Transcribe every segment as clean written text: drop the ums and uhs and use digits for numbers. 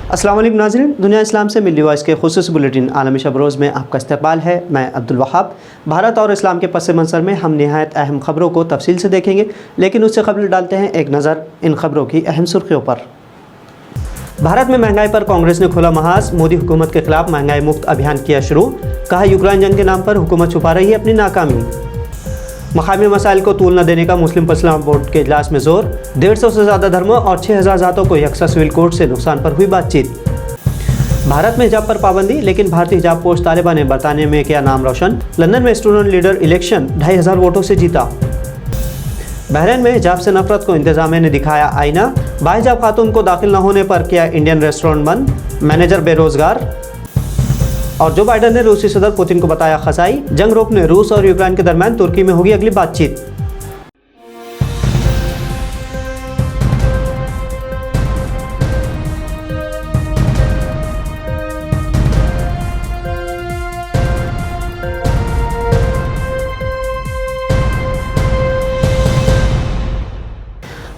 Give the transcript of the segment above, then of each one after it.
अस्सलाम वालेकुम नाज़रीन, दुनिया इस्लाम से मिली वॉइस के खुसूसी बुलेटिन आलमी शब रोज़ में आपका इस्तकबाल है। मैं अब्दुल वहाब। भारत और इस्लाम के पस मंज़र में हम निहायत अहम ख़बरों को तफसील से देखेंगे, लेकिन उससे कबल डालते हैं एक नज़र इन ख़बरों की अहम सुर्खियों पर। भारत में महंगाई पर कांग्रेस ने खोला महाज, मोदी हुकूमत के खिलाफ महंगाई मुक्त अभियान किया शुरू। कहा यूक्रेन जंग के नाम पर हुकूमत छुपा रही है अपनी नाकामी। मकामी मसाइल को तूल न देने का मुस्लिम पसला बोर्ड के इजलास में जोर। 150 से ज़्यादा धर्मों और 6000 ज़ातों को यकसा सिविल कोड से नुकसान पर हुई बातचीत। भारत में हिजाब पर पाबंदी, लेकिन भारतीय हिजाब पोश तालिबा ने बरतानिया में किया नाम रोशन। लंदन में स्टूडेंट लीडर इलेक्शन 2500 वोटों से जीता। बहरीन में हिजाब से नफरत को इंतजामिया ने दिखाया आईना। बाहिजाब खातून को दाखिल न होने पर किया इंडियन रेस्टोरेंट बंद, मैनेजर बेरोजगार। और जो बाइडन ने रूसी सदर पुतिन को बताया खसाई। जंग रोकने रूस और यूक्रेन के दरमियान तुर्की में होगी अगली बातचीत।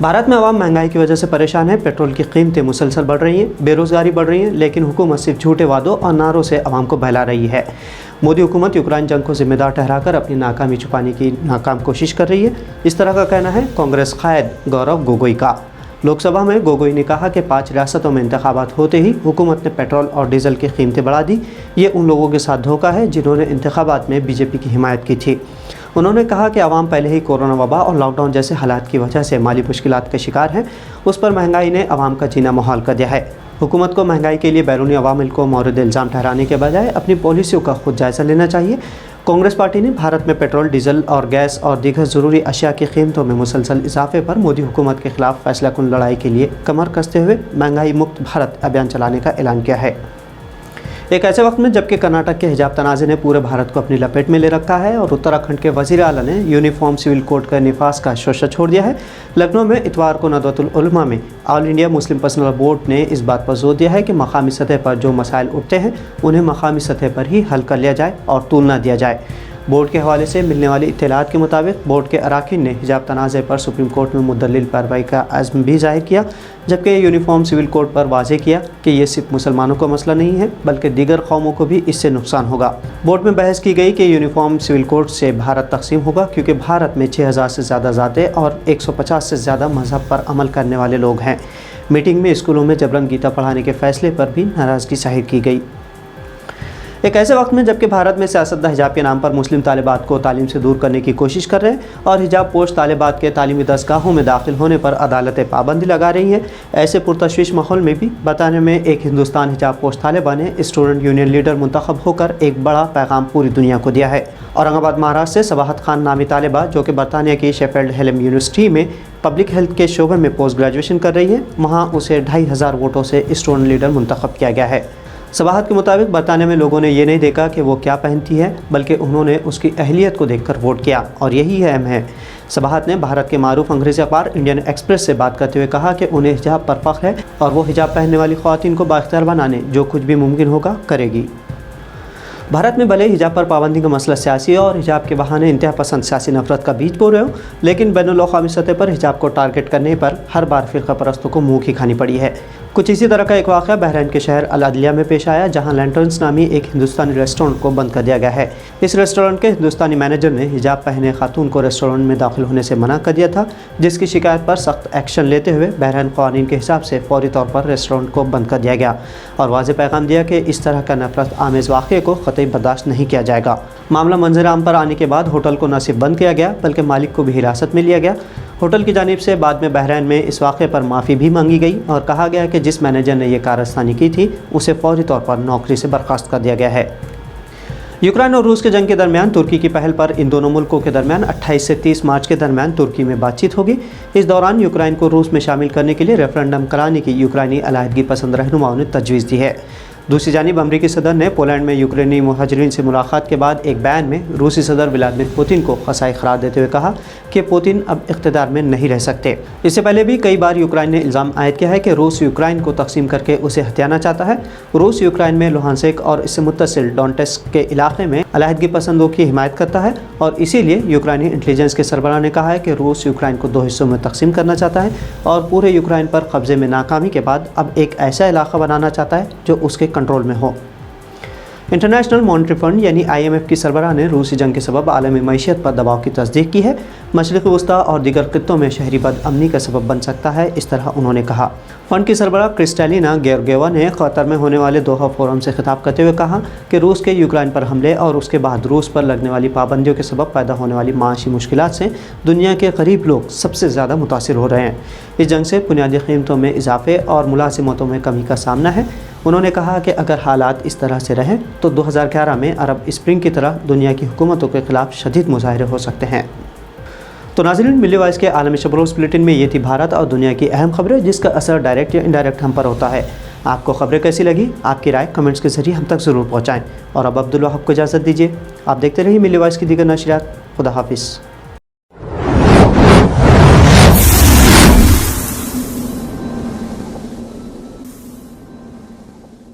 भारत में आवाम महंगाई की वजह से परेशान है। पेट्रोल की कीमतें मुसलसल बढ़ रही हैं, बेरोज़गारी बढ़ रही है, लेकिन हुकूमत सिर्फ झूठे वादों और नारों से आवाम को बहला रही है। मोदी हुकूमत यूक्रेन जंग को जिम्मेदार ठहराकर अपनी नाकामी छुपाने की नाकाम कोशिश कर रही है। इस तरह का कहना है कांग्रेस कायद गौरव गोगोई का। लोकसभा में गोगोई ने कहा कि 5 रियासतों में इंतखाबात होते ही हुकूमत ने पेट्रोल और डीजल की कीमतें बढ़ा दी। ये उन लोगों के साथ धोखा है जिन्होंने इंतखाबात में बीजेपी की हिमायत की थी। उन्होंने कहा कि आवाम पहले ही कोरोना वबा और लॉकडाउन जैसे हालात की वजह से माली मुश्किलात के शिकार हैं। उस पर महंगाई ने आवाम का जीना मुहाल कर दिया है। हुकूमत को महंगाई के लिए बैरूनी अवामिल को मौरद इल्ज़ाम ठहराने के बजाय अपनी पॉलिसियों का खुद जायज़ा लेना चाहिए। कांग्रेस पार्टी ने भारत में पेट्रोल, डीजल और गैस और दीगर ज़रूरी अशिया की कीमतों में मुसलसल इजाफे पर मोदी हुकूमत के खिलाफ फैसलाकुन लड़ाई के लिए कमर कसते हुए महंगाई मुक्त भारत अभियान चलाने का ऐलान किया है। एक ऐसे वक्त में जबकि कर्नाटक के हिजाब तनाज़े ने पूरे भारत को अपनी लपेट में ले रखा है और उत्तराखंड के वज़ीर आला ने यूनिफॉर्म सिविल कोड का निफाज का शोशा छोड़ दिया है। लखनऊ में इतवार को नदवतुल उलमा में all India Muslim personal board ने इस बात पर जोर दिया है कि मकामी सतह पर जो मसाइल उठते हैं उन्हें मकामी सतह पर ही हल कर लिया जाए और तूल न दिया जाए। बोर्ड के हवाले से मिलने वाली इत्तलात के मुताबिक बोर्ड के अराकीन ने हिजाब तनाज़े पर सुप्रीम कोर्ट में मुद्दलिल कार्रवाई का अज़्म भी जाहिर किया, जबकि यूनिफॉर्म सिविल कोड पर वाज़े किया कि ये सिर्फ मुसलमानों का मसला नहीं है बल्कि दीगर कौमों को भी इससे नुकसान होगा। बोर्ड में बहस की गई कि यूनिफॉर्म सिविल कोड से भारत तकसीम होगा क्योंकि भारत में 6000 से ज़्यादा ज़ातें और 150 से ज़्यादा मज़हब पर अमल करने वाले लोग हैं। मीटिंग में स्कूलों में जबरन गीता पढ़ाने के फैसले पर भी नाराज़गी जाहिर की गई। एक ऐसे वक्त में जबकि भारत में सियासतदान हिजाब के नाम पर मुस्लिम तालिबात को तालीम से दूर करने की कोशिश कर रहे हैं और हिजाब पोश तालिबात के तालीमी दरसगाहों में दाखिल होने पर अदालतें पाबंदी लगा रही हैं, ऐसे पुरतशवीश माहौल में भी बरतानिया में एक हिंदुस्तान हिजाब पोश तालिबा ने स्टूडेंट यूनियन लीडर मुंतखब होकर एक बड़ा पैगाम पूरी दुनिया को दिया है। औरंगाबाद महाराष्ट्र से सबाहत खान नामी तालिबा, जो कि बरतानिया की शेफील्ड हिलम यूनिवर्सिटी में पब्लिक हेल्थ के शोबे में पोस्ट ग्रेजुएशन कर रही है, वहाँ उसे 2500 वोटों से स्टूडेंट लीडर मुंतखब किया गया है। सबाहत के मुताबिक बरतानिया में लोगों ने ये नहीं देखा कि वो क्या पहनती है, बल्कि उन्होंने उसकी अहलियत को देखकर वोट किया और यही अहम है। सबाहत ने भारत के मारूफ अंग्रेज़ी अखबार इंडियन एक्सप्रेस से बात करते हुए कहा कि उन्हें हिजाब पर फ़ख्र है और वो हिजाब पहनने वाली ख़वातीन को बाइख्तियार बनाने जो कुछ भी मुमकिन होगा करेगी। भारत में भले हिजाब पर पाबंदी का मसला सियासी और हिजाब के बहाने इंतहा पसंद सियासी नफरत का बीज बो रहे हो, लेकिन बैनुल-अक़वामी सतह पर हिजाब को टारगेट करने पर हर बार फ़िरक़ा परस्तों को मुँह की खानी पड़ी है। कुछ इसी तरह का एक वाक़या बहरीन के शहर अल अदलिया में पेश आया, जहां लैंटर्न्स नामी एक हिंदुस्तानी रेस्टोरेंट को बंद कर दिया गया है। इस रेस्टोरेंट के हिंदुस्तानी मैनेजर ने हिजाब पहने खातून को रेस्टोरेंट में दाखिल होने से मना कर दिया था, जिसकी शिकायत पर सख्त एक्शन लेते हुए बहरीन क़वानीन के हिसाब से फौरी तौर पर रेस्टोरेंट को बंद कर दिया गया और वाज़ेह पैगाम दिया कि इस तरह का नफरत आमेज़ वाक़े को क़तई बर्दाश्त नहीं किया जाएगा। मामला मंजर आम पर आने के बाद होटल को न सिर्फ बंद किया गया बल्कि मालिक को भी हिरासत में लिया गया। होटल की जानिब से बाद में बहरीन में इस वाक़े पर माफ़ी भी मांगी गई और कहा गया कि जिस मैनेजर ने यह कारस्तानी की थी उसे फौरी तौर पर नौकरी से बर्खास्त कर दिया गया है। यूक्रेन और रूस के जंग के दरमियान तुर्की की पहल पर इन दोनों मुल्कों के दरमियान 28 से 30 मार्च के दरमियान तुर्की में बातचीत होगी। इस दौरान यूक्रेन को रूस में शामिल करने के लिए रेफरेंडम कराने की यूक्रेनी अलहदगी पसंद रहनुमाओं ने तजवीज़ दी है। दूसरी जानिब अमरीकी सदर ने पोलैंड में यूक्रेनी मुहाजिरीन से मुलाकात के बाद एक बयान में रूसी सदर व्लादिमीर पुतिन को खसाई करार देते हुए कहा कि पुतिन अब इख्तिदार में नहीं रह सकते। इससे पहले भी कई बार यूक्रेन ने इल्ज़ाम आयद किया है कि रूस यूक्रेन को तकसीम करके उसे हथियाना चाहता है। रूस यूक्रेन में लुहानस्क और इससे मुत्तसिल डोनेट्स्क के इलाके में अलहदगी पसंदों की हिमायत करता है और इसीलिए यूक्रेनी इंटेलिजेंस के सरबराह ने कहा है कि रूस यूक्रेन को 2 हिस्सों में तकसीम करना चाहता है और पूरे यूक्रेन पर कब्जे में नाकामी के बाद अब एक ऐसा इलाका बनाना चाहता है जो उसके कंट्रोल में हो। इंटरनेशनल मॉनेटरी फंड यानी IMF की सरबराह ने रूसी जंग के सबब आलमी मईशत पर दबाव की तस्दीक की है। मशरिक़ी वस्ता और दीगर खित्तों में शहरी बदअमनी का सबब बन सकता है, इस तरह उन्होंने कहा। फंड की सरबराह क्रिस्टलिना गेर्गिएवा ने कतर में होने वाले दोहा फोरम से खिताब करते हुए कहा कि रूस के यूक्रेन पर हमले और उसके बाद रूस पर लगने वाली पाबंदियों के सबब पैदा होने वाली माशी मुश्किलात से दुनिया के करीब लोग सबसे ज़्यादा मुतासिर हो रहे हैं। इस जंग से बुनियादी कीमतों में इजाफे और मुलाजिमतों में कमी का सामना है। उन्होंने कहा कि अगर हालात इस तरह से रहें तो 2011 में अरब स्प्रिंग की तरह दुनिया की हुकूमतों के खिलाफ शदीद मुजाहरे हो सकते हैं। तो नाज़रीन, मिल्ली वॉइस के आलमी शब रोज़ बुलेटिन में ये थी भारत और दुनिया की अहम खबरें जिसका असर डायरेक्ट या इनडायरेक्ट हम पर होता है। आपको खबरें कैसी लगी? आपकी राय कमेंट्स के जरिए हम तक ज़रूर पहुँचाएँ। और अब अब्दुल वहाब को इजाज़त दीजिए। आप देखते रहिए मिल्ली वॉइस की दीगर नशरियात। खुदा हाफिज़।